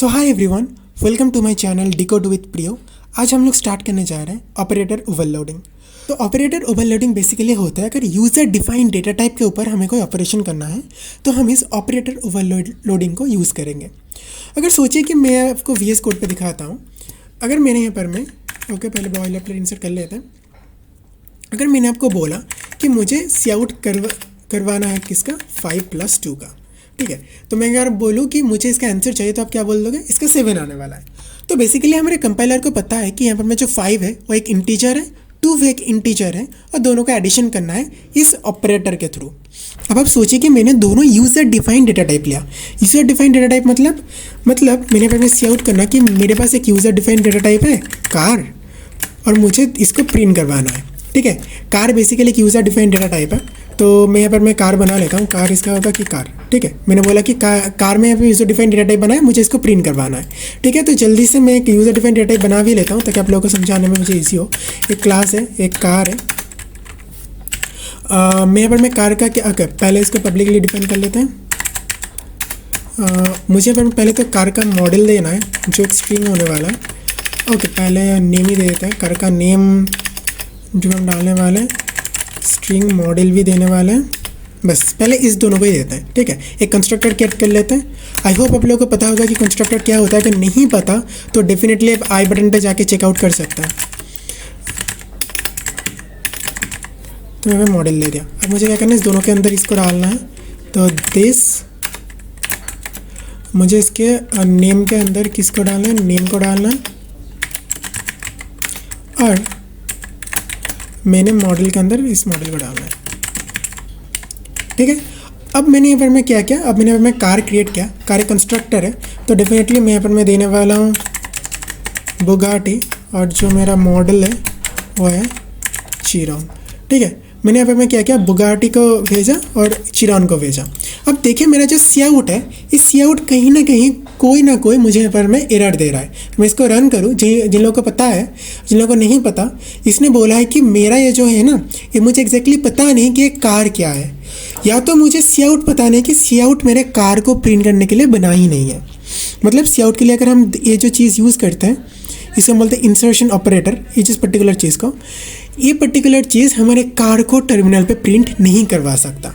So hi everyone, welcome to my channel decode with Priyo. आज हम लोग स्टार्ट करने जा रहे हैं ऑपरेटर ओवरलोडिंग। तो ऑपरेटर ओवरलोडिंग बेसिकली होता है अगर यूज़र डिफाइंड डेटा टाइप के ऊपर हमें कोई ऑपरेशन करना है तो हम इस ऑपरेटर ओवरलोडिंग को यूज़ करेंगे। अगर सोचिए कि मैं आपको VS कोड पे दिखाता हूँ। अगर मैंने यहाँ पर पहले बॉयलरप्लेट इंसर्ट कर लेते हैं। अगर मैंने आपको बोला कि मुझे सी आउट करवाना है किसका 5+2 का, ठीक है, तो मैं अगर बोलूँ कि मुझे इसका आंसर चाहिए तो आप क्या बोल दोगे? इसका 7 आने वाला है। तो बेसिकली हमारे कंपाइलर को पता है कि यहाँ पर में जो 5 है वो एक इंटीजर है, 2 भी एक इंटीजर है और दोनों का एडिशन करना है इस ऑपरेटर के थ्रू। अब आप सोचिए कि मैंने दोनों यूज़र डिफाइंड डेटा टाइप लिया। यूज़र डिफाइंड डेटा टाइप मतलब मैंने पर सी आउट करना कि मेरे पास एक यूज़र डिफाइंड डेटा टाइप है कार और मुझे इसको प्रिंट करवाना है, ठीक है। कार बेसिकली एक यूज़र डिफाइंड डेटा टाइप है, तो मैं यहाँ पर मैं कार बना लेता हूँ। कार इसका होगा कि कार, ठीक है। मैंने बोला कि कार में यहाँ पर यूज़र डिफाइंड डेटा टाइप बनाया, मुझे इसको प्रिंट करवाना है, ठीक है। तो जल्दी से मैं एक यूज़र डिफाइंड डेटा टाइप बना भी लेता हूँ ताकि आप लोगों को समझाने में मुझे ईजी हो। एक क्लास है, एक कार है। मैं यहाँ पर मैं कार का क्या पहले इसको पब्लिकली डिफाइन कर लेते हैं। मुझे पहले तो कार का मॉडल देना है जो एक स्ट्रिंग होने वाला है। ओके, पहले नेम ही दे देते हैं। कार का नेम जो हम डालने वाले हैं, स्ट्रिंग मॉडल भी देने वाले हैं। बस पहले इस दोनों को ही देते हैं, ठीक है। एक कंस्ट्रक्टर क्रिएट कर लेते हैं। आई होप आप लोगों को पता होगा कि कंस्ट्रक्टर क्या होता है। अगर नहीं पता तो डेफिनेटली आप आई बटन पे जाके चेकआउट कर सकते हैं। तो मैंने मॉडल ले दिया। अब मुझे क्या करना है, इस दोनों के अंदर इसको डालना है। तो दिस मुझे इसके नेम के अंदर किसको डालना है, नेम को डालना है। और मैंने मॉडल के अंदर इस मॉडल को डालना है, ठीक है। अब मैंने यहाँ पर मैं क्या किया, अब मैंने यहाँ पर मैं कार क्रिएट किया। कार एक कंस्ट्रक्टर है, तो डेफिनेटली मैं यहाँ पर मैं देने वाला हूँ बुगाटी और जो मेरा मॉडल है वो है चिरॉन, ठीक है। मैंने यहाँ पर मैं क्या किया, बुगाटी को भेजा और चिरॉन को भेजा। अब देखिए मेरा जो सी आउट है, इस सी आउट कहीं ना कहीं कोई ना कोई मुझे यहाँ पर मैं एरर दे रहा है। मैं इसको रन करूँ, जिन लोगों को पता है, जिन लोगों को नहीं पता, इसने बोला है कि मेरा ये जो है ना, ये मुझे एग्जैक्टली पता नहीं कि ये कार क्या है, या तो मुझे सी आउट पता नहीं कि सी आउट मेरे कार को प्रिंट करने के लिए बना ही नहीं है। मतलब सी आउट के लिए अगर हम ये जो चीज़ यूज़ करते हैं, इसे हम बोलते हैं इंसर्शन ऑपरेटर। ये जिस पर्टिकुलर चीज़ को, ये पर्टिकुलर चीज़ हमारे कार को टर्मिनल पे प्रिंट नहीं करवा सकता।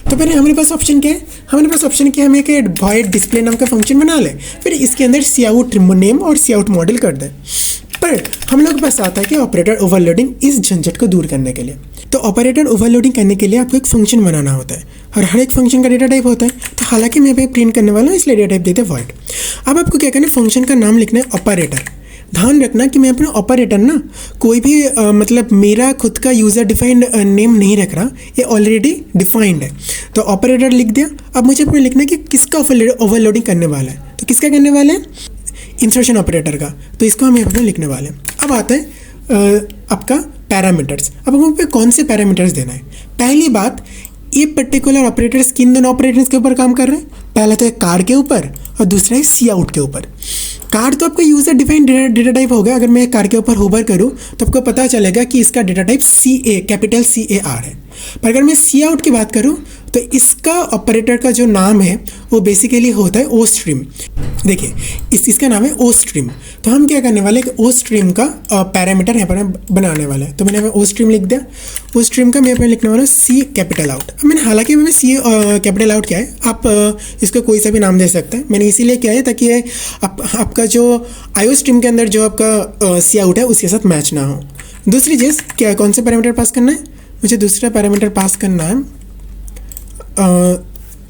तो पहले हमारे पास ऑप्शन क्या है, हमारे पास ऑप्शन क्या है, हमें एक वॉइड डिस्प्ले नाम का फंक्शन बना ले, फिर इसके अंदर सी आउट नेम और सी आउट मॉडल कर दें। पर हम लोग के पास आता है कि ऑपरेटर ओवरलोडिंग इस झंझट को दूर करने के लिए। तो ऑपरेटर ओवरलोडिंग करने के लिए आपको एक फंक्शन बनाना होता है और हर एक फंक्शन का डेटा टाइप होता है। तो हालांकि मैं प्रिंट करने वाला हूँ इसलिए डेटा टाइप देते हैं वॉइड। अब आपको क्या करना है, फंक्शन का नाम लिखना है ऑपरेटर। ध्यान रखना कि मैं अपना ऑपरेटर ना कोई भी मतलब मेरा खुद का यूज़र डिफाइंड नेम नहीं रख रहा, ये ऑलरेडी डिफाइंड है। तो ऑपरेटर लिख दिया। अब मुझे अपने लिखना है कि किसका ओवरलोडिंग करने वाला है। तो किसका करने वाला है, इंसर्शन ऑपरेटर का। तो इसको हम यहाँ पर लिखने वाले हैं। अब आता है आपका पैरामीटर्स। अब हमें पे कौन से पैरामीटर्स देना है। पहली बात, ये पर्टिकुलर ऑपरेटर्स किन दोनों ऑपरेटर्स के ऊपर काम कर रहे हैं। पहला तो है कार के ऊपर और दूसरा है सी आउट के ऊपर। कार तो आपका यूज़र डिफाइंड डेटा टाइप होगा। अगर मैं कार के ऊपर होवर करूँ तो आपको पता चलेगा कि इसका डेटा टाइप कैपिटल CAR है। पर अगर मैं सी आउट की बात करूँ तो इसका ऑपरेटर का जो नाम है वो बेसिकली होता है ओ स्ट्रीम। देखिए इसका नाम है ओ स्ट्रीम। तो हम क्या करने वाले हैं कि ओ स्ट्रीम का पैरामीटर यहाँ पर बनाने वाले हैं। तो मैंने ओ स्ट्रीम लिख दिया। ओ स्ट्रीम का मैं यहाँ पर लिखने वाला हूँ सी कैपिटल आउट। मैंने हालांकि मैंने सी कैपिटल आउट किया है, आप इसको कोई सा भी नाम दे सकते हैं। मैंने इसीलिए किया है ताकि आपका जो आईओ स्ट्रीम के अंदर जो आपका सी आउट है उसके साथ मैच ना हो। दूसरी चीज़ क्या, कौन से पैरामीटर पास करना है, मुझे दूसरा पैरामीटर पास करना है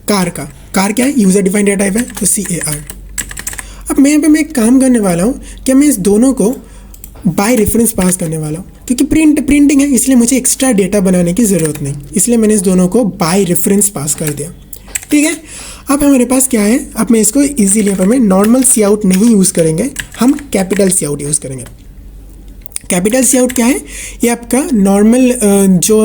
कार का। कार क्या है, यूज़र डिफाइंड डेटा टाइप है, तो CAR। अब मैं यहाँ पे मैं एक काम करने वाला हूँ कि मैं इस दोनों को बाय रेफरेंस पास करने वाला हूँ, क्योंकि प्रिंटिंग है इसलिए मुझे एक्स्ट्रा डेटा बनाने की ज़रूरत नहीं, इसलिए मैंने इस दोनों को बाय रेफरेंस पास कर दिया, ठीक है। अब हमारे पास क्या है, अब मैं इसको ईजिली पर मैं नॉर्मल सी आउट नहीं यूज़ करेंगे, हम कैपिटल सी आउट यूज़ करेंगे। कैपिटल सी आउट क्या है, ये आपका नॉर्मल जो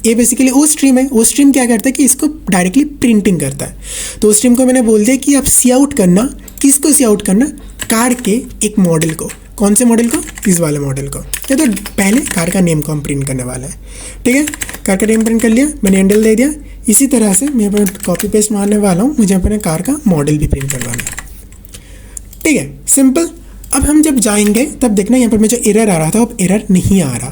ये बेसिकली ओ स्ट्रीम है। ओ स्ट्रीम क्या करता है कि इसको डायरेक्टली प्रिंटिंग करता है। तो ओ स्ट्रीम को मैंने बोल दिया कि आप सी आउट करना, किसको सी आउट करना, कार के एक मॉडल को। कौन से मॉडल को, इस वाले मॉडल को। या तो पहले कार का नेम को हम प्रिंट करने वाला है, ठीक है। कार का नेम प्रिंट कर लिया, मैंने हैंडल दे दिया। इसी तरह से मैं कॉपी पेस्ट मारने वाला हूँ, मुझे अपने कार का मॉडल भी प्रिंट करवाना है, ठीक है, सिंपल। अब हम जब जाएंगे तब देखना यहाँ पर मैं जो एरर आ रहा था अब एरर नहीं आ रहा।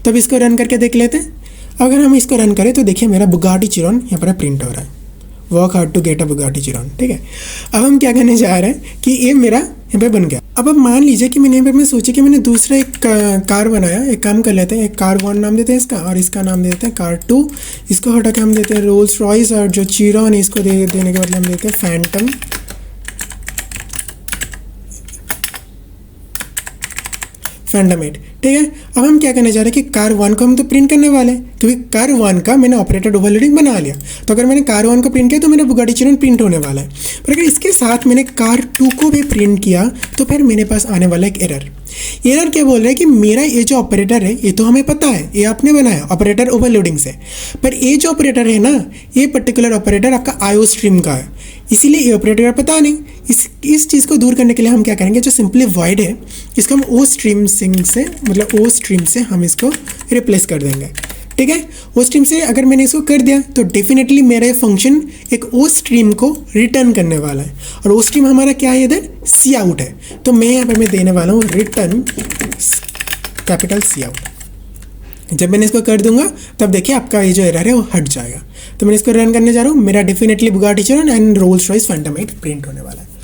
तो अब इसको रन करके देख लेते हैं। अगर हम इसको रन करें तो देखिए मेरा बुगाटी चिरॉन यहाँ पर प्रिंट हो रहा है, work hard to get a Bugatti Chiron. ठीक है, अब हम क्या करने जा रहे हैं कि ये मेरा यहाँ पे बन गया। अब मान लीजिए कि मैंने यहाँ पे मैं सोची कि मैंने दूसरा एक कार बनाया। एक काम कर लेते हैं, एक कार 1 नाम देते हैं इसका, और इसका नाम दे देते हैं कार 2। इसको हटा के हम देते हैं रोल्स रॉयस, और जो चिरॉन है इसको देने के बदले हम देते हैं फैंटम। फैंटम 8। ठीक है, अब हम क्या करने जा रहे हैं कि कार 1 को हम तो प्रिंट करने वाले हैं, क्योंकि कार 1 का मैंने ऑपरेटेड ओवरलोडिंग बना लिया। तो अगर मैंने कार 1 को प्रिंट किया तो मेरा बुगाटी चिरॉन प्रिंट होने वाला है। पर अगर इसके साथ मैंने कार 2 को भी प्रिंट किया तो फिर मेरे पास आने वाला एक एरर। एरर क्या बोल रहा है कि मेरा ये जो ऑपरेटर है ये तो हमें पता है, ये आपने बनाया ऑपरेटर ओवरलोडिंग से, पर ये जो ऑपरेटर है ना, ये पर्टिकुलर ऑपरेटर आपका आईओ स्ट्रीम का है, इसीलिए ये ऑपरेटर पता नहीं। इस चीज़ को दूर करने के लिए हम क्या करेंगे, जो सिंपली वॉइड है इसको हम ओ स्ट्रीम से मतलब ओ स्ट्रीम से हम इसको रिप्लेस कर देंगे। ठीक है, ओ स्ट्रीम से अगर मैंने इसको कर दिया तो डेफिनेटली मेरा फंक्शन एक ओ स्ट्रीम को रिटर्न करने वाला है, और ओ स्ट्रीम हमारा क्या है इधर, सी आउट है। तो मैं यहाँ पर मैं देने वाला हूँ रिटर्न कैपिटल सी आउट। जब मैंने इसको कर दूंगा तब देखिए आपका ये जो एरर है वो हट जाएगा। तो मैं इसको रन करने जा रहा हूँ, मेरा definitely Bugatti Chiron and Rolls Royce Phantom 8 print होने वाला है।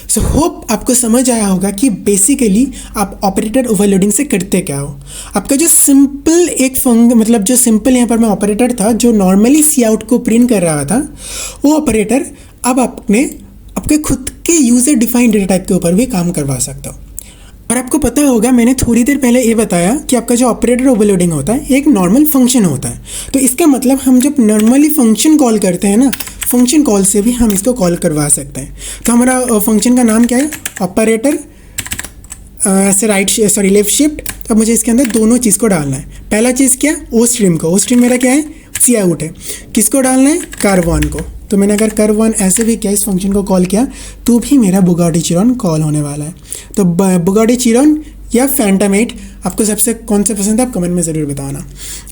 सो होप आपको समझ आया होगा कि बेसिकली आप ऑपरेटर ओवरलोडिंग से करते क्या हो। आपका जो सिंपल मतलब जो सिंपल यहाँ पर मैं ऑपरेटर था जो नॉर्मली सी आउट को प्रिंट कर रहा था, वो ऑपरेटर अब आपके खुद के यूज़र डिफाइंड डेटा टाइप के ऊपर भी काम करवा सकता हो। और आपको पता होगा मैंने थोड़ी देर पहले ये बताया कि आपका जो ऑपरेटर ओवरलोडिंग होता है एक नॉर्मल फंक्शन होता है। तो इसका मतलब हम जब नॉर्मली फंक्शन कॉल करते हैं ना, फंक्शन कॉल से भी हम इसको कॉल करवा सकते हैं। तो हमारा फंक्शन का नाम क्या है, ऑपरेटर से लेफ्ट शिफ्ट। तो मुझे इसके अंदर दोनों चीज़ को डालना है। पहला चीज़ क्या, ओ स्ट्रीम को, ओ स्ट्रीम मेरा क्या है, सी आउट है। किसको डालना है, कार 1 को। तो मैंने अगर कार 1 ऐसे भी क्या इस फंक्शन को कॉल किया तो भी मेरा बुगाटी चिरॉन कॉल होने वाला है। तो बुगाटी चिरॉन या फैंटम 8 आपको सबसे कौन से पसंद है आप कमेंट में ज़रूर बताना।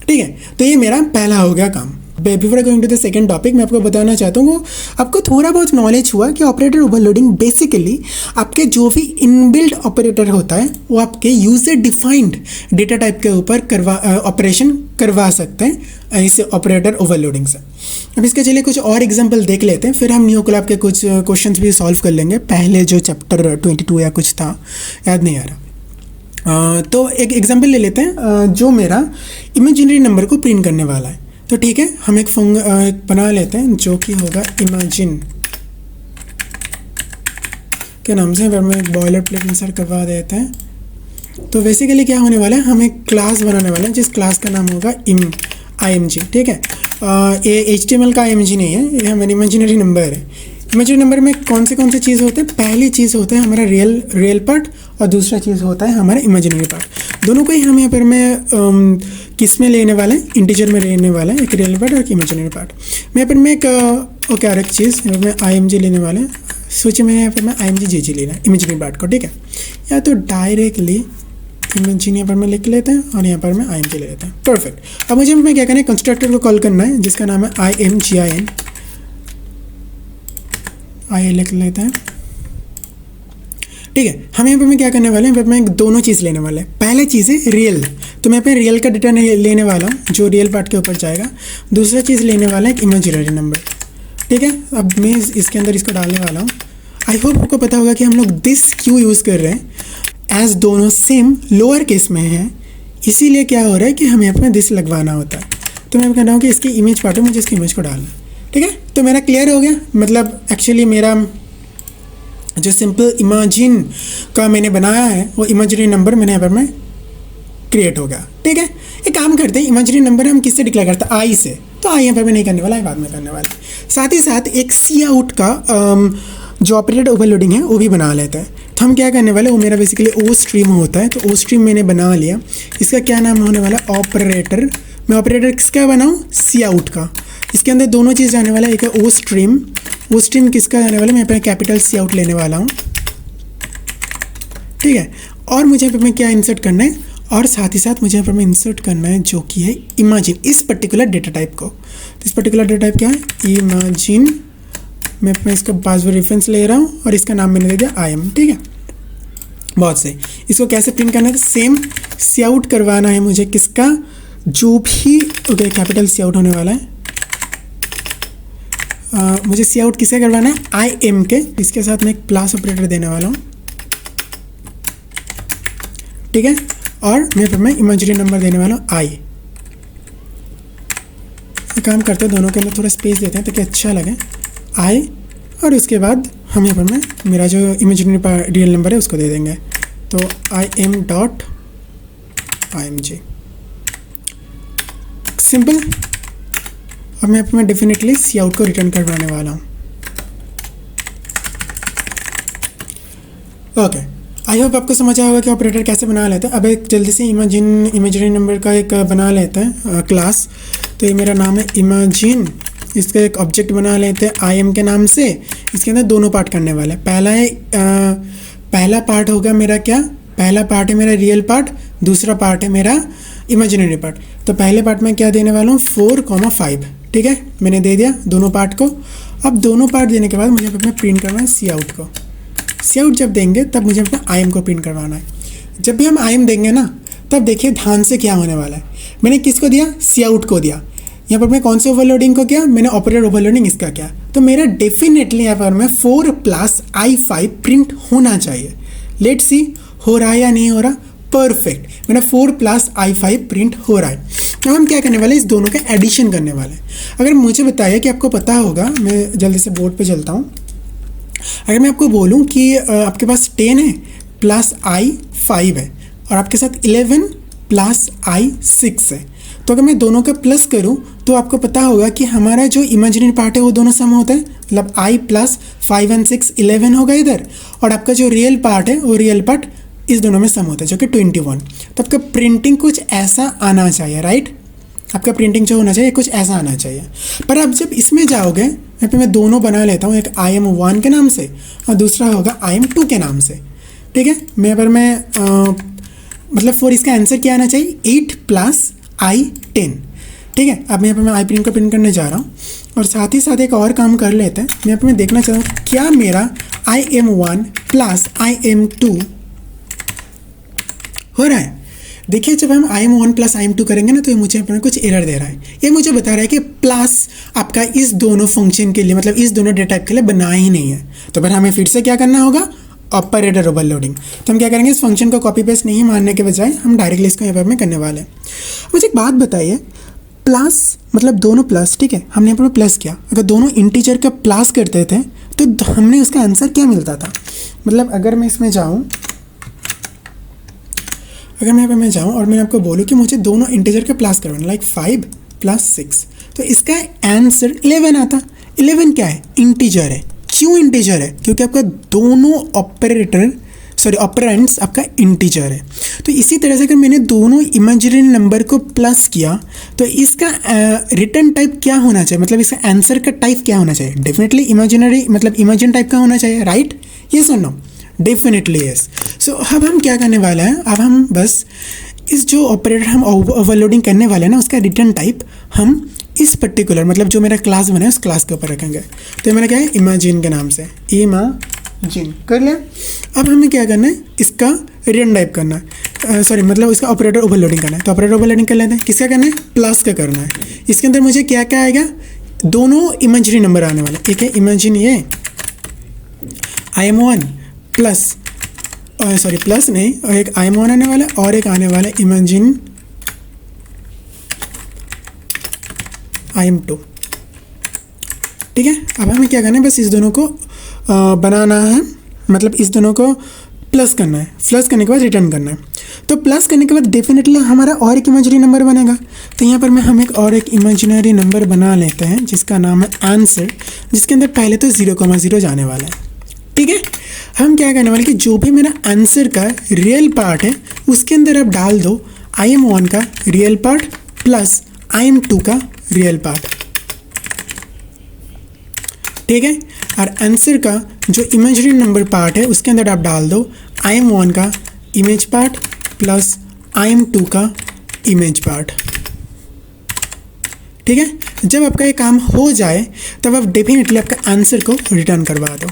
ठीक है, तो ये मेरा पहला हो गया काम। Before going to the second topic मैं आपको बताना चाहता हूँ, आपको थोड़ा बहुत नॉलेज हुआ कि ऑपरेटर ओवरलोडिंग बेसिकली आपके जो भी इनबिल्ट ऑपरेटर होता है वो आपके यूज़र डिफाइंड डेटा टाइप के ऊपर ऑपरेशन करवा सकते हैं इस ऑपरेटर ओवरलोडिंग से। अब इसके चलिए कुछ और एग्जांपल देख लेते हैं, फिर हम न्यू क्लास के कुछ क्वेश्चंस भी सॉल्व कर लेंगे। पहले जो चैप्टर 22 या कुछ था याद नहीं आ रहा। तो एक एग्जांपल ले लेते हैं जो मेरा इमेजिनरी नंबर को प्रिंट करने वाला है। तो ठीक है, हम एक बना लेते हैं जो कि होगा इमेजिन के नाम से, अगर मैं एक बॉयलर प्लेट इंसर्ट करवा देते हैं। तो बेसिकली क्या होने वाला है, हम एक क्लास बनाने वाले हैं जिस क्लास का नाम होगा IMG। ठीक है, ये HTML का IMG नहीं है, ये हमारा इमेजिनरी नंबर है। इमेजिनरी नंबर में कौन से चीज़ होते हैं, पहली चीज़ होता है हमारा रियल पार्ट और दूसरा चीज़ होता है हमारा इमेजिनरी पार्ट। दोनों को ही हम यहाँ पर मैं किस में लेने वाला है, इंटीजर में लेने वाला है, एक रियल पार्ट और एक इमेजिनरी पार्ट। मैं यहाँ पर मैं एक और एक चीज़ यहाँ पर मैं IMG लेने वाला है। सोचिए मैं यहाँ पर मैं IMG लेना है इमेजिनरी पार्ट को। ठीक है, या तो डायरेक्टली इमेजिन यहाँ पर मैं लिख लेते हैं और यहाँ पर मैं IMG ले लेते हैं। परफेक्ट। अब मुझे मैं क्या करना है, कंस्ट्रक्टर को कॉल करना है जिसका नाम है IMGIN। आइए लिख लेते हैं। ठीक है, हम यहाँ पे मैं क्या करने वाले हैं, यहाँ पे मैं दोनों चीज़ लेने वाला है। पहला चीज़ है रियल, तो मैं यहाँ पे रियल का डेटा लेने वाला हूँ जो रियल पार्ट के ऊपर जाएगा। दूसरा चीज़ लेने वाला है एक इमेजिनरी नंबर। ठीक है, अब मैं इसके अंदर इसको डालने वाला हूँ। आई होप आपको पता होगा कि हम लोग दिस क्यों यूज़ कर रहे हैं, एज दोनों सेम लोअर केस में हैं, इसीलिए क्या हो रहा है कि हमें अपना दिस लगवाना होता है। तो मैं कह रहा हूँ कि इसकी इमेज पार्ट है, मुझे इसकी इमेज को डालना है। ठीक है, तो मेरा क्लियर हो गया। मतलब एक्चुअली मेरा जो सिंपल इमेजिन का मैंने बनाया है वो इमेजिनरी नंबर मैंने यहाँ पर मैं क्रिएट हो गया। ठीक है, एक काम करते हैं, इमेजिनरी नंबर हम किससे डिक्लेयर करते हैं, आई से। तो आई यहाँ पर मैं नहीं करने वाला है, बाद में करने वाला है। साथ ही साथ एक सी आउट का जो ऑपरेटर ओवरलोडिंग है वो भी बना लेता है। तो हम क्या करने वाले, वो मेरा बेसिकली ओ स्ट्रीम होता है। तो ओ स्ट्रीम मैंने बना लिया, इसका क्या नाम होने वाला, ऑपरेटर। मैं ऑपरेटर किसका बनाऊँ, सी आउट का। इसके अंदर दोनों चीज़ जाने वाला है, एक है ओ स्ट्रीम। ओ स्ट्रीम किसका जाने वाला है, मैं यहाँ पे कैपिटल सी आउट लेने वाला हूँ। ठीक है, और मुझे यहाँ पे मैं क्या इंसर्ट करना है, और साथ ही साथ मुझे यहाँ पर मैं इंसर्ट करना है जो कि है इमेजिन, इस पर्टिकुलर डेटा टाइप को। तो इस पर्टिकुलर डेटा टाइप क्या है, इमेजिन। मैं इसका पासवर्ड रेफरेंस ले रहा हूँ और इसका नाम मैंने दे दिया IM। ठीक है, बहुत सही। इसको कैसे प्रिंट करना है? सेम सी आउट करवाना है मुझे किसका, जो भी ओके कैपिटल सी आउट होने वाला है। मुझे सी आउट किसे करवाना है? आई एम के। इसके साथ मैं एक प्लस ऑपरेटर देने वाला हूँ, ठीक है। और मैं इमेजिनरी नंबर देने वाला हूँ आई। काम करते हैं दोनों के अंदर थोड़ा स्पेस देते हैं ताकि अच्छा लगे, आई। और उसके बाद हम यहाँ पर में मेरा जो इमेजिनरी रियल नंबर है उसको दे देंगे, तो I M dot I M G, simple. अब मैं अपना डेफिनेटली सी आउट को रिटर्न करवाने वाला हूँ। ओके, आई होप आपको समझ आया होगा कि ऑपरेटर कैसे बना लेते हैं। अब एक जल्दी से इमेजिनरी नंबर का एक बना लेते हैं क्लास। तो ये मेरा नाम है इमेजिन, इसका एक ऑब्जेक्ट बना लेते हैं आई एम के नाम से। इसके अंदर दोनों पार्ट करने वाले हैं। पहला पार्ट होगा मेरा क्या, पहला पार्ट है मेरा रियल पार्ट, दूसरा पार्ट है मेरा इमेजिनरी पार्ट। तो पहले पार्ट में क्या देने वाला हूँ 4,5, ठीक है। मैंने दे दिया दोनों पार्ट को। अब दोनों पार्ट देने के बाद मुझे अपना प्रिंट करना है सी आउट को। सी आउट जब देंगे तब मुझे अपना आई एम को प्रिंट करवाना है। जब भी हम आई एम देंगे ना, तब देखिए ध्यान से क्या होने वाला है। मैंने किसको दिया? सी आउट को दिया। यहाँ पर मैं कौन से ओवरलोडिंग को किया? मैंने ऑपरेटर ओवरलोडिंग इसका किया। तो मेरा डेफिनेटली यहाँ पर मैं 4 + I5 प्रिंट होना चाहिए। लेट्स सी हो रहा है या नहीं हो रहा। परफेक्ट, मेरा 4 + I5 प्रिंट हो रहा है। अब हम क्या करने वाले हैं? इस दोनों का एडिशन करने वाले हैं। अगर मुझे बताइए कि आपको पता होगा, मैं जल्दी से बोर्ड पे चलता हूँ। अगर मैं आपको बोलूँ कि आपके पास 10 है + I5 है और आपके साथ 11 + I6 है, तो अगर मैं दोनों का प्लस करूं तो आपको पता होगा कि हमारा जो इमेजिनरी पार्ट है वो दोनों सम होता है। मतलब I + 5 and 6 11 होगा इधर, और आपका जो रियल पार्ट है वो रियल पार्ट इस दोनों में सम होता है जो कि 21। तो आपका प्रिंटिंग कुछ ऐसा आना चाहिए, राइट। आपका प्रिंटिंग जो होना चाहिए कुछ ऐसा आना चाहिए। पर अब जब इसमें जाओगे, यहाँ पे मैं दोनों बना लेता हूँ, एक IM1 के नाम से और दूसरा होगा IM2 के नाम से, ठीक है। मैं पर मैं मतलब फॉर इसका आंसर क्या आना चाहिए? 8 + I10, ठीक है। अब मैं यहाँ पर मैं आई प्रिंट को प्रिंट करने जा रहा हूँ और साथ ही साथ एक और काम कर लेते हैं। मैं यहाँ पर मैं देखना चाहता हूँ क्या मेरा IM1 + IM2 हो रहा है। देखिए जब हम IM1 + IM2 करेंगे ना, तो ये मुझे अपना कुछ एरर दे रहा है। ये मुझे बता रहा है कि प्लस आपका इस दोनों फंक्शन के लिए, मतलब इस दोनों डेटा टाइप के लिए बना ही नहीं है। तो फिर हमें फिर से क्या करना होगा? Operator overloading. तो हम क्या करेंगे? इस फंक्शन को कॉपी पेस्ट नहीं मारने के बजाय हम डायरेक्टली इसको यहाँ पर में करने वाले हैं। मुझे एक बात बताइए, प्लस मतलब दोनों प्लस, ठीक है, हमने यहाँ पर प्लस किया। अगर दोनों इंटीजर का प्लस करते थे तो हमने उसका आंसर क्या मिलता था? मतलब अगर मैं इसमें जाऊँ, अगर मैं यहाँ पे मैं जाऊँ और मैं आपको बोलूँ कि मुझे दोनों इंटीजर का प्लस करवाना, लाइक 5 + 6, तो इसका आंसर 11 आता। 11 क्या है? इंटीजर है। क्यों इंटीजर है? क्योंकि आपका दोनों ऑपरेंड्स आपका इंटीजर है। तो इसी तरह से अगर मैंने दोनों इमेजिनरी नंबर को प्लस किया तो इसका रिटर्न टाइप क्या होना चाहिए? मतलब इसका आंसर का टाइप क्या होना चाहिए? डेफिनेटली इमेजिनरी, मतलब इमेजिन टाइप का होना चाहिए, राइट? यस और नो? Definitely yes. सो अब हम क्या करने वाले हैं? अब हम बस इस जो ऑपरेटर हम ओवरलोडिंग करने वाले हैं ना, उसका रिटर्न टाइप हम इस पर्टिकुलर, मतलब जो मेरा क्लास बना है उस क्लास के ऊपर रखेंगे। तो मेरा क्या है? इमेजिन के नाम से, इमेजिन कर लिया। अब हमें क्या करना है? इसका रिटर्न टाइप करना है, सॉरी मतलब इसका ऑपरेटर ओवरलोडिंग करना है। तो ऑपरेटर ओवरलोडिंग कर लेते हैं। किसका करना है? प्लस का करना है। इसके अंदर मुझे क्या क्या आएगा? दोनों इमेजिनरी नंबर आने वाले। एक है इमेजिन ये IM1 प्लस, सॉरी प्लस नहीं, और एक IM1 आने वाला और एक आने वाला इमेजिन IM2, ठीक है। अब हमें क्या करना है? बस इस दोनों को बनाना है, मतलब इस दोनों को प्लस करना है। प्लस करने के बाद रिटर्न करना है। तो प्लस करने के बाद डेफिनेटली हमारा और एक इमेजिनरी नंबर बनेगा। तो यहाँ पर हम एक इमेजिनरी नंबर बना लेते हैं जिसका नाम है आंसर, जिसके अंदर पहले तो 0,0 जाने वाला है, ठीक है। हम क्या करने वाले कि जो भी मेरा आंसर का रियल पार्ट है उसके अंदर आप डाल दो IM1 का रियल पार्ट प्लस IM2 का रियल पार्ट, ठीक है। और आंसर का जो इमेजिनरी नंबर पार्ट है उसके अंदर आप डाल दो IM1 का इमेज पार्ट प्लस IM2 का इमेज पार्ट, ठीक है। जब आपका ये काम हो जाए तब आप डेफिनेटली आपका आंसर को रिटर्न करवा दो।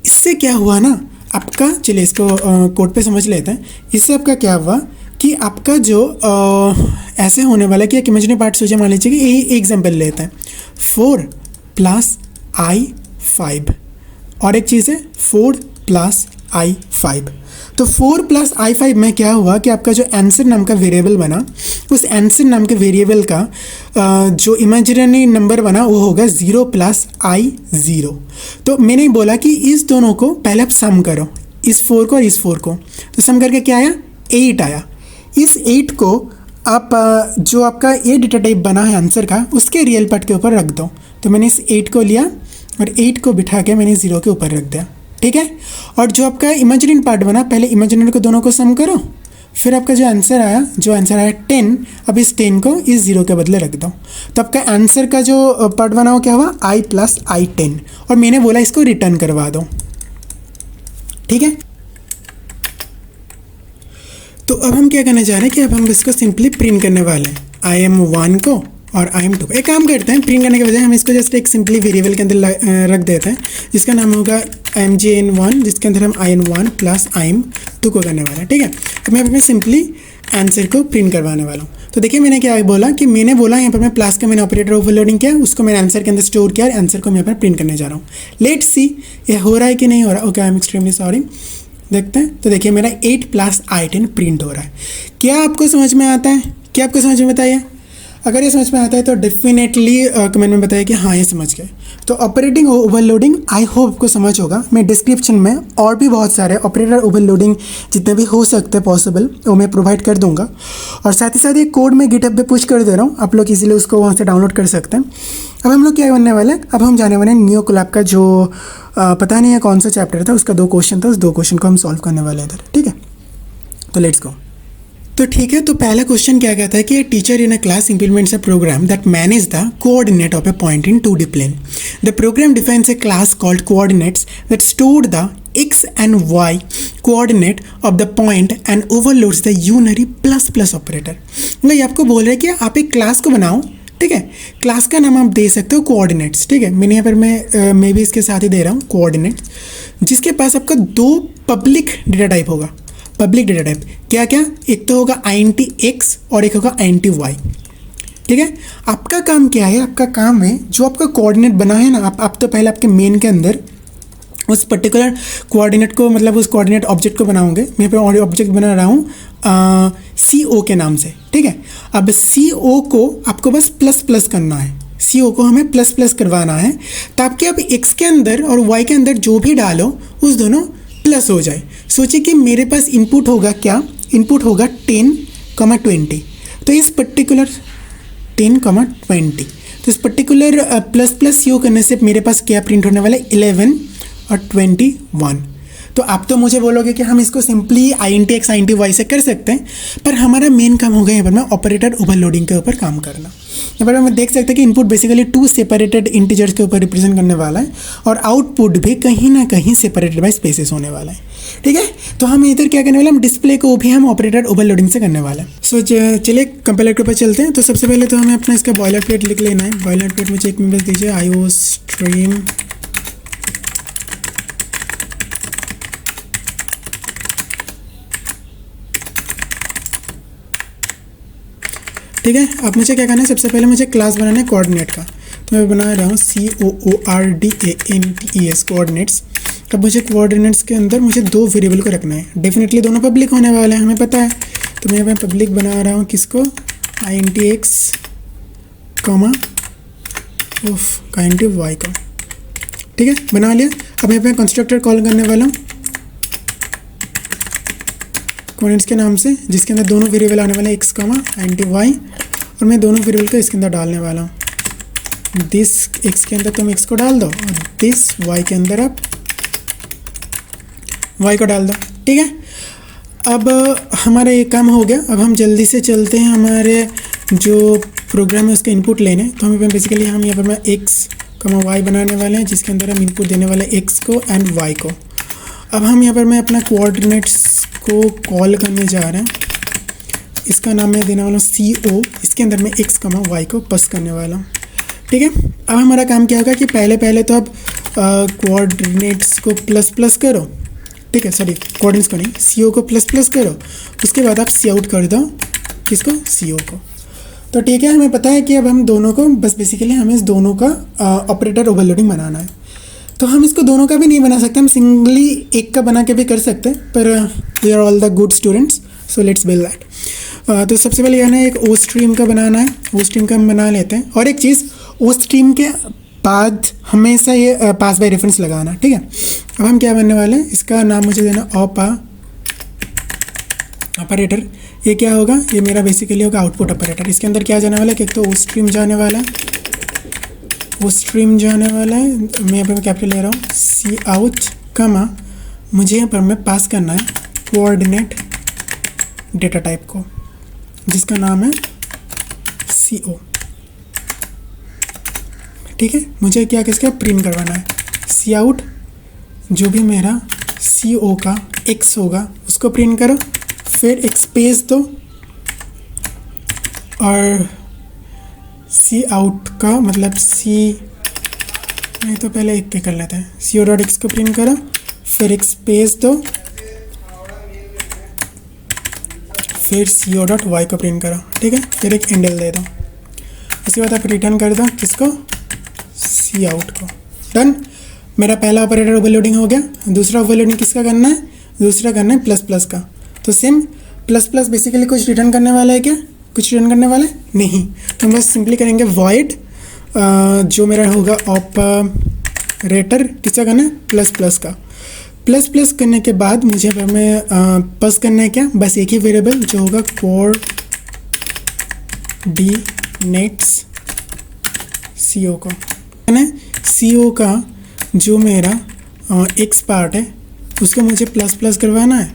इससे क्या हुआ ना आपका, चलिए इसको कोड पे समझ लेते हैं। इससे आपका क्या हुआ कि आपका जो ऐसे होने वाला है कि एक इमेजिनरी पार्ट सोचिए, मान लीजिए कि यही एग्जाम्पल लेते हैं 4 + i5 और एक चीज़ है 4 + i5। तो 4 + i5 में क्या हुआ कि आपका जो आंसर नाम का वेरिएबल बना, उस आंसर नाम के वेरिएबल का जो इमेजिनरी नंबर बना वो होगा 0 + i0। तो मैंने बोला कि इस दोनों को पहले आप सम करो, इस 4 को और इस 4 को। तो सम करके क्या आया, 8 आया। इस 8 को आप जो आपका ये डेटा टाइप बना है आंसर का, उसके रियल पार्ट के ऊपर रख दो। तो मैंने इस 8 को लिया और 8 को बिठा के मैंने 0 के ऊपर रख दिया, ठीक है। और जो आपका इमेजिनरी पार्ट बना, पहले इमेजिनरी को दोनों को सम करो, फिर आपका जो आंसर आया 10, अब इस 10 को इस 0 के बदले रख दो। तो आपका आंसर का जो पार्ट बना वो क्या हुआ, i + i10। और मैंने बोला इसको रिटर्न करवा दो, ठीक है। तो अब हम क्या करने जा रहे हैं कि अब हम इसको सिंपली प्रिंट करने वाले हैं, IM1 को और IM2 को। एक काम करते हैं, प्रिंट करने के बजाय हम इसको जस्ट एक सिंपली वेरिएबल के अंदर रख देते हैं, जिसका नाम होगा IMJN1, जिसके अंदर हम IN1 + IM2 को करने वाले हैं, ठीक है। तो मैं अपने सिंपली आंसर को प्रिंट करवाने वाला हूँ। तो देखिए मैंने क्या बोला कि मैंने बोला यहाँ पर मैं प्लस का मैंने ऑपरेटर ओवरलोडिंग किया, उसको मैंने आंसर के अंदर स्टोर किया और आंसर को मैं यहाँ पर प्रिंट करने जा रहा हूँ। लेट्स सी ये हो रहा है कि नहीं हो रहा। Okay, I am extremely sorry. देखते हैं। तो देखिए मेरा 8 + i10 प्रिंट हो रहा है। क्या आपको समझ में आता है? क्या आपको समझ में बताइए? अगर ये समझ में आता है तो डेफिनेटली कमेंट में बताइए कि हाँ ये समझ गए। तो ऑपरेटिंग ओवरलोडिंग आई होप को समझ होगा। मैं डिस्क्रिप्शन में और भी बहुत सारे ऑपरेटर ओवरलोडिंग जितने भी हो सकते हैं पॉसिबल वो मैं प्रोवाइड कर दूंगा, और साथ ही साथ ये कोड मैं गिटहब पे पुश कर दे रहा हूँ, आप लोग इजीली उसको वहाँ से डाउनलोड कर सकते हैं। अब हम लोग क्या बनने वाले हैं, अब हम जाने वाले हैं न्यू कोलैब का जो पता नहीं है कौन सा चैप्टर था, उसका 2 क्वेश्चन था, उस 2 क्वेश्चन को हम सॉल्व करने वाले हैं इधर, ठीक है। तो लेट्स गो। तो ठीक है, तो पहला क्वेश्चन क्या कहता है कि teacher in a class implements a program that manage the coordinate of a point in 2D plane. The program defines a class called coordinates that store the x and y coordinate of the point and overloads the unary ++ operator. मतलब ये आपको बोल रहे हैं कि आप एक class को बनाओ, ठीक है। क्लास का नाम आप दे सकते हो कोऑर्डिनेट्स, ठीक है। मैंने यहाँ पर मैं भी इसके साथ ही दे रहा हूँ कोऑर्डिनेट्स, जिसके पास आपका 2 पब्लिक डेटा टाइप होगा। पब्लिक डेटा टाइप क्या क्या, एक तो होगा int x और एक होगा int y, ठीक है। आपका काम क्या है, आपका काम है जो आपका कोऑर्डिनेट बना है ना, आप तो पहले आपके मेन के अंदर उस पर्टिकुलर कोऑर्डिनेट को, मतलब उस कोऑर्डिनेट ऑब्जेक्ट को बनाओगे। मैं यहाँ पे ऑब्जेक्ट बना रहा हूँ CO के नाम से, ठीक है। अब CO को आपको बस ++ करना है, CO को हमें ++ करवाना है, ताकि आप x के अंदर और y के अंदर जो भी डालो उस दोनों प्लस हो जाए। सोचिए कि मेरे पास इनपुट होगा क्या, इनपुट होगा 10, 20। तो इस पर्टिकुलर 10, 20, तो इस पर्टिकुलर ++ CO करने से मेरे पास क्या प्रिंट होने वाला है, 11 और 21। तो आप तो मुझे बोलोगे कि हम इसको simply int x int y से कर सकते हैं, पर हमारा मेन काम होगा यहाँ पर मैं ऑपरेटर ओवरलोडिंग के ऊपर काम करना। यहाँ पर हम देख सकते हैं कि इनपुट बेसिकली 2 सेपरेटेड इंटीजर्स के ऊपर रिप्रेजेंट करने वाला है, और आउटपुट भी कहीं ना कहीं सेपरेटेड बाय स्पेसेस होने वाला है, ठीक है। तो हम इधर क्या करने वाले, हम डिस्प्ले को भी हम ऑपरेटर ओवरलोडिंग से करने वाले हैं। सो चलिए कंपाइलर के ऊपर चलते हैं। तो सबसे पहले तो हमें अपना इसका बॉयलर प्लेट लिख लेना है। बॉयलर प्लेट मुझे एक मिनट दीजिए, IOStream ठीक है। अब मुझे क्या करना है, सबसे पहले मुझे क्लास बनाना है कोऑर्डिनेट का। तो मैं बना रहा हूँ COORDINATES कोऑर्डिनेट्स। अब मुझे कोऑर्डिनेट्स के अंदर मुझे 2 वेरिएबल को रखना है, डेफिनेटली दोनों पब्लिक होने वाले हैं, हमें पता है। तो मैं यहाँ पर पब्लिक बना रहा हूँ किसको, int x, int y का, ठीक है, बना लिया। अब मैं कंस्ट्रक्टर कॉल करने वाला हूँ कोऑर्डिनेट्स के नाम से, जिसके अंदर दोनों वेरिएबल आने वाले हैं x, int y, और मैं दोनों वेरिएबल को इसके अंदर डालने वाला हूँ। दिस x के अंदर तुम x को डाल दो और दिस y के अंदर आप y को डाल दो, ठीक है। अब हमारा ये काम हो गया। अब हम जल्दी से चलते हैं हमारे जो प्रोग्राम है उसका इनपुट लेने। तो हमें बेसिकली हम यहाँ पर मैं x, y बनाने वाले हैं, जिसके अंदर हम इनपुट देने वाले हैं x को एंड y को। अब हम यहाँ पर मैं अपना कोऑर्डिनेट्स को कॉल करने जा रहे हैं। इसका नाम मैं देने वाला हूँ CO, इसके अंदर मैं x, y को पास करने वाला हूँ, ठीक है। अब हमारा काम क्या होगा कि पहले तो अब कोऑर्डिनेट्स को प्लस प्लस करो, ठीक है, सॉरी कोऑर्डिनेट्स को नहीं, CO को प्लस प्लस करो, उसके बाद आप सी आउट कर दो किसको, CO को। तो ठीक है, हमें पता है कि अब हम दोनों को बस बेसिकली हमें इस दोनों का ऑपरेटर ओवरलोडिंग बनाना है। तो हम इसको दोनों का भी नहीं बना सकते, हम सिंगली एक का बना के भी कर सकते हैं, पर we are all the good students, so let's build that. तो सबसे पहले हमें एक ओ स्ट्रीम का बनाना है, ओ स्ट्रीम का हम बना लेते हैं। और एक चीज़, ओ स्ट्रीम के बाद हमेशा ये पास बाय रेफरेंस लगाना, ठीक है। अब हम क्या बनने वाले हैं, इसका नाम मुझे देना ऑपरेटर। ये क्या होगा, ये मेरा बेसिकली होगा आउटपुट ऑपरेटर। इसके अंदर क्या जाने वाला है, एक तो ओ स्ट्रीम जाने वाला है, ओ स्ट्रीम जाने वाला है, मैं यहाँ पर कैपिटल ले रहा हूँ, सी आउट कमा, मुझे यहाँ पर मैं पास करना है कोऑर्डिनेट डेटा टाइप को, जिसका नाम है CO, ठीक है। मुझे क्या किसका प्रिंट करवाना है, सी आउट जो भी मेरा CO का X होगा उसको प्रिंट करो, फिर एक स्पेस दो और सी आउट का मतलब नहीं तो पहले एक पे कर लेते हैं, CO.X को प्रिंट करो, फिर एक स्पेस दो, फिर CO.Y को प्रिंट करो, ठीक है, फिर एक एंडल दे दो। उसके बाद आप रिटर्न कर दो किसको, सी आउट को। डन, मेरा पहला ऑपरेटर ओवरलोडिंग हो गया। दूसरा ओवरलोडिंग किसका करना है, दूसरा करना है प्लस प्लस का। तो सेम प्लस प्लस बेसिकली कुछ रिटर्न करने वाला है क्या, कुछ रिटर्न करने वाला है नहीं, तो हम बस सिंपली करेंगे वॉइड जो मेरा होगा ऑपरेटर किसका करना है, प्लस प्लस का। प्लस प्लस करने के बाद मुझे हमें पास करना है क्या, बस एक ही वेरिएबल जो होगा कोऑर्डिनेट्स CO को, है ना। CO का जो मेरा X पार्ट है उसको मुझे प्लस प्लस करवाना है,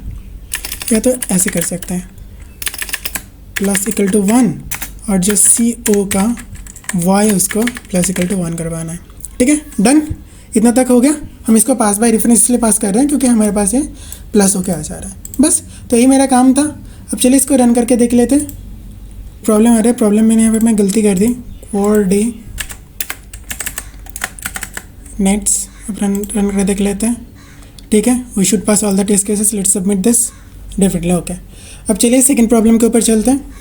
या तो ऐसे कर सकते हैं प्लस इक्वल टू 1, और जो CO का Y उसको प्लस इक्वल टू 1 करवाना है, ठीक है। डन, इतना तक हो गया। हम इसको पास बाय रेफरेंस इसलिए पास कर रहे हैं क्योंकि हमारे पास ये प्लस होके आ जा रहा है, बस। तो यही मेरा काम था। अब चलिए इसको रन करके देख लेते। प्रॉब्लम आ रहा है, प्रॉब्लम मैंने यहाँ पे मैं गलती कर दी, कोऑर्डिनेट्स। अब रन करके देख लेते हैं, ठीक है। We should pass all the test cases, let's submit this definitely, okay. अब चलिए सेकंड प्रॉब्लम के ऊपर चलते हैं।